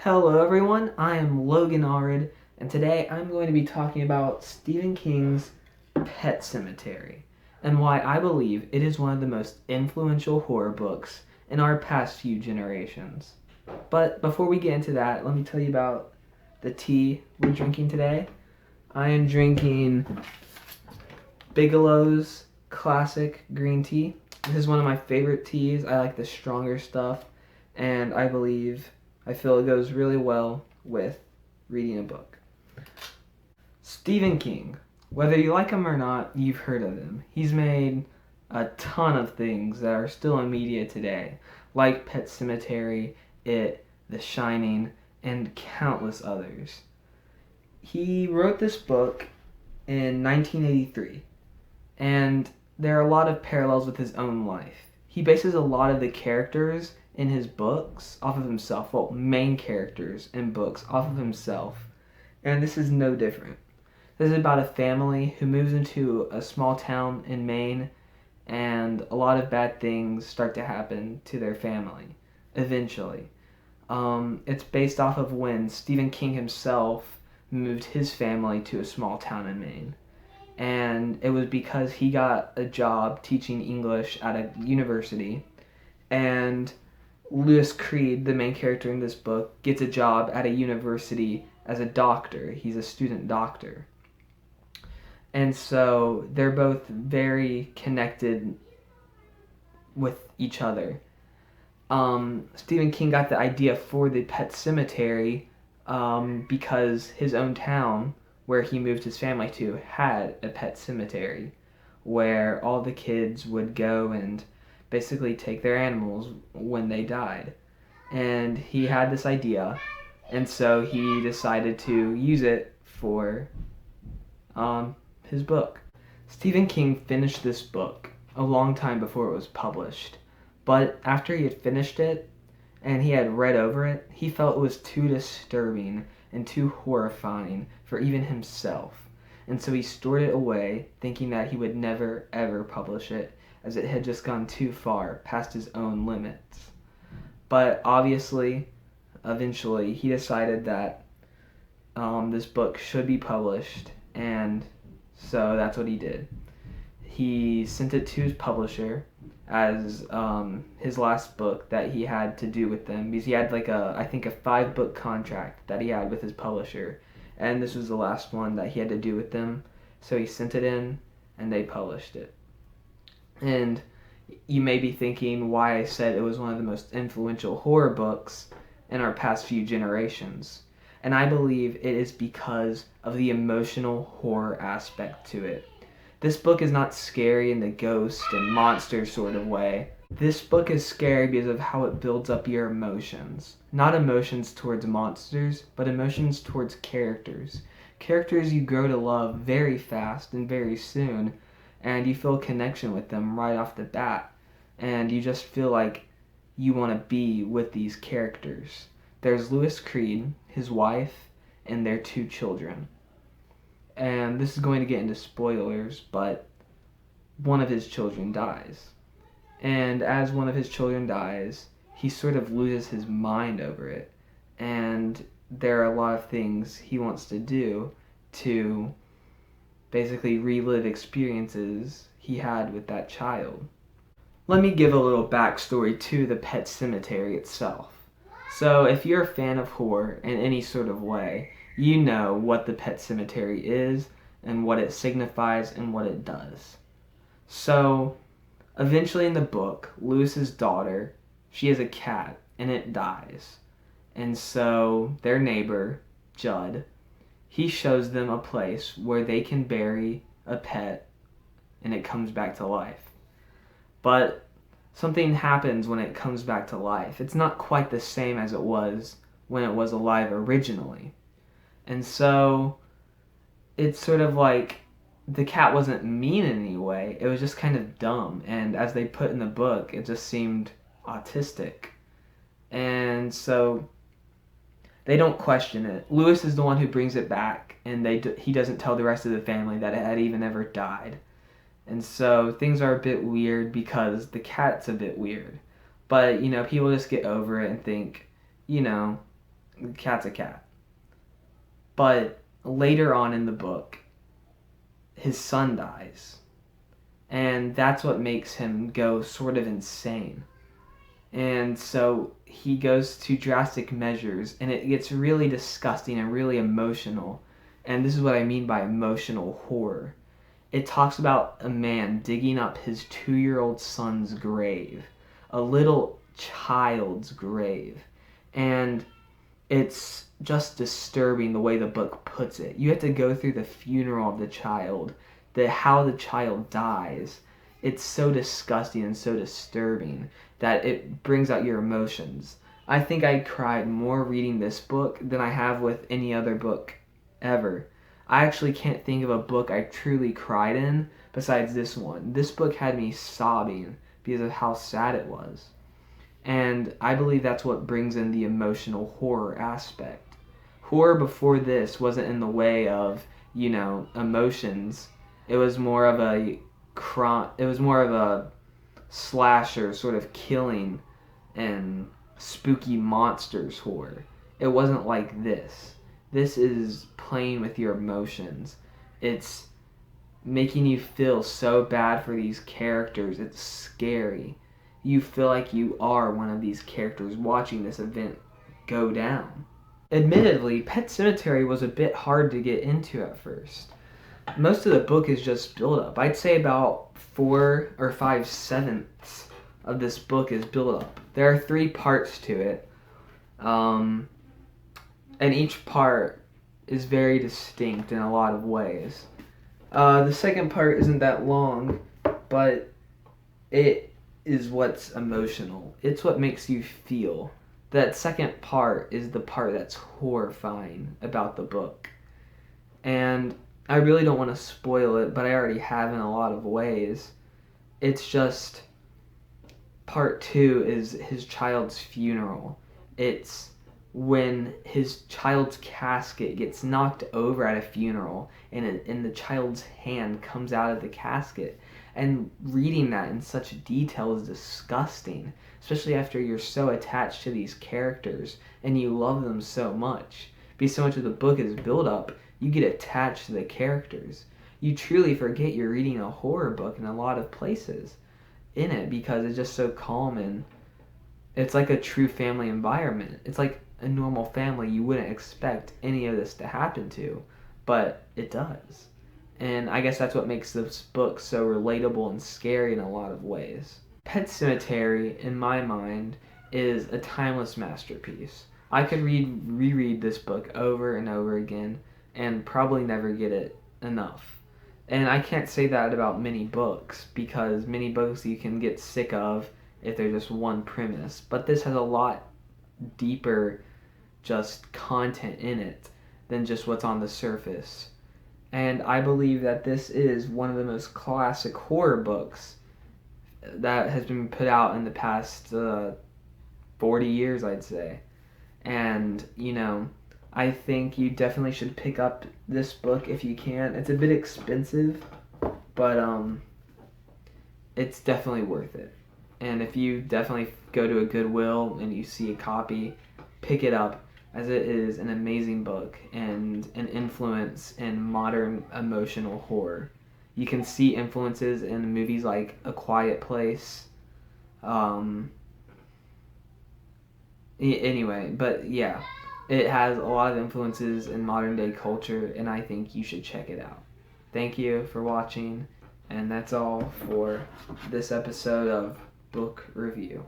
Hello everyone, I am Logan Arid, and today I'm going to be talking about Stephen King's Pet Sematary, and why I believe it is one of the most influential horror books in our past few generations. But before we get into that, let me tell you about the tea we're drinking today. I am drinking Bigelow's Classic Green Tea. This is one of my favorite teas. I like the stronger stuff, and I feel it goes really well with reading a book. Stephen King, whether you like him or not, you've heard of him. He's made a ton of things that are still in media today, like Pet Sematary, It, The Shining, and countless others. He wrote this book in 1983, and there are a lot of parallels with his own life. He bases a lot of the characters in his books off of himself, well, main characters in books off of himself, and this is no different. This is about a family who moves into a small town in Maine, and a lot of bad things start to happen to their family eventually. It's based off of when Stephen King himself moved his family to a small town in Maine. And it was because he got a job teaching English at a university, and Lewis Creed, the main character in this book, gets a job at a university as a doctor. He's a student doctor. And so they're both very connected with each other. Stephen King got the idea for the Pet Sematary because his own town, where he moved his family to, had a pet cemetery where all the kids would go and basically take their animals when they died. And he had this idea, and so he decided to use it for his book. Stephen King finished this book a long time before it was published, but after he had finished it and he had read over it, he felt it was too disturbing and too horrifying for even himself. And so he stored it away, thinking that he would never ever publish it, as it had just gone too far past his own limits. But obviously, eventually, he decided that this book should be published, and so that's what he did. He sent it to his publisher as his last book that he had to do with them, because he had I think a 5-book contract that he had with his publisher, and this was the last one that he had to do with them. So he sent it in, and they published it. And you may be thinking why I said it was one of the most influential horror books in our past few generations. And I believe it is because of the emotional horror aspect to it. This book is not scary in the ghost and monster sort of way. This book is scary because of how it builds up your emotions. Not emotions towards monsters, but emotions towards characters. Characters you grow to love very fast and very soon, and you feel a connection with them right off the bat. And you just feel like you want to be with these characters. There's Lewis Creed, his wife, and their 2 children. And this is going to get into spoilers, but one of his children dies. And as one of his children dies, he sort of loses his mind over it. And there are a lot of things he wants to do to basically relive experiences he had with that child. Let me give a little backstory to the Pet Sematary itself. So if you're a fan of horror in any sort of way, you know what the Pet Sematary is and what it signifies and what it does. So eventually in the book, Lewis's daughter, she has a cat and it dies. And so their neighbor, Judd, he shows them a place where they can bury a pet and it comes back to life. But something happens when it comes back to life. It's not quite the same as it was when it was alive originally. And so it's sort of like the cat wasn't mean in any way. It was just kind of dumb. And as they put in the book, it just seemed autistic. And so they don't question it. Lewis is the one who brings it back, and he doesn't tell the rest of the family that it had even ever died. And so things are a bit weird because the cat's a bit weird. But, people just get over it and think, The cat's a cat. But later on in the book, his son dies. And that's what makes him go sort of insane. And so he goes to drastic measures, and it gets really disgusting and really emotional. And this is what I mean by emotional horror. It talks about a man digging up his 2-year-old son's grave, a little child's grave. And it's just disturbing the way the book puts it. You have to go through the funeral of the child, how the child dies. It's so disgusting and so disturbing that it brings out your emotions. I think I cried more reading this book than I have with any other book ever. I actually can't think of a book I truly cried in besides this one. This book had me sobbing because of how sad it was. And I believe that's what brings in the emotional horror aspect. Horror before this wasn't in the way of, emotions. It was more of a slasher sort of killing and spooky monsters horror. It wasn't like this. This is playing with your emotions. It's making you feel so bad for these characters. It's scary. You feel like you are one of these characters watching this event go down. Admittedly, Pet Sematary was a bit hard to get into at first. Most of the book is just build up. I'd say about 4 or 5/7 of this book is build up. There are 3 parts to it. And each part is very distinct in a lot of ways. The second part isn't that long, but it is what's emotional. It's what makes you feel. That second part is the part that's horrifying about the book. And I really don't want to spoil it, but I already have in a lot of ways. It's just part 2 is his child's funeral. It's when his child's casket gets knocked over at a funeral and the child's hand comes out of the casket. And reading that in such detail is disgusting, especially after you're so attached to these characters and you love them so much. Because so much of the book is build up, you get attached to the characters. You truly forget you're reading a horror book in a lot of places in it because it's just so calm and it's like a true family environment. It's like a normal family you wouldn't expect any of this to happen to, but it does. And I guess that's what makes this book so relatable and scary in a lot of ways. Pet Sematary, in my mind, is a timeless masterpiece. I could reread this book over and over again and probably never get it enough. And I can't say that about many books, because many books you can get sick of if they're just one premise. But this has a lot deeper just content in it than just what's on the surface. And I believe that this is one of the most classic horror books that has been put out in the past 40 years, I'd say. And, I think you definitely should pick up this book if you can. It's a bit expensive, but it's definitely worth it. And if you definitely go to a Goodwill and you see a copy, pick it up, as it is an amazing book and an influence in modern emotional horror. You can see influences in movies like A Quiet Place. Anyway, but yeah, it has a lot of influences in modern day culture, and I think you should check it out. Thank you for watching, and that's all for this episode of Book Review.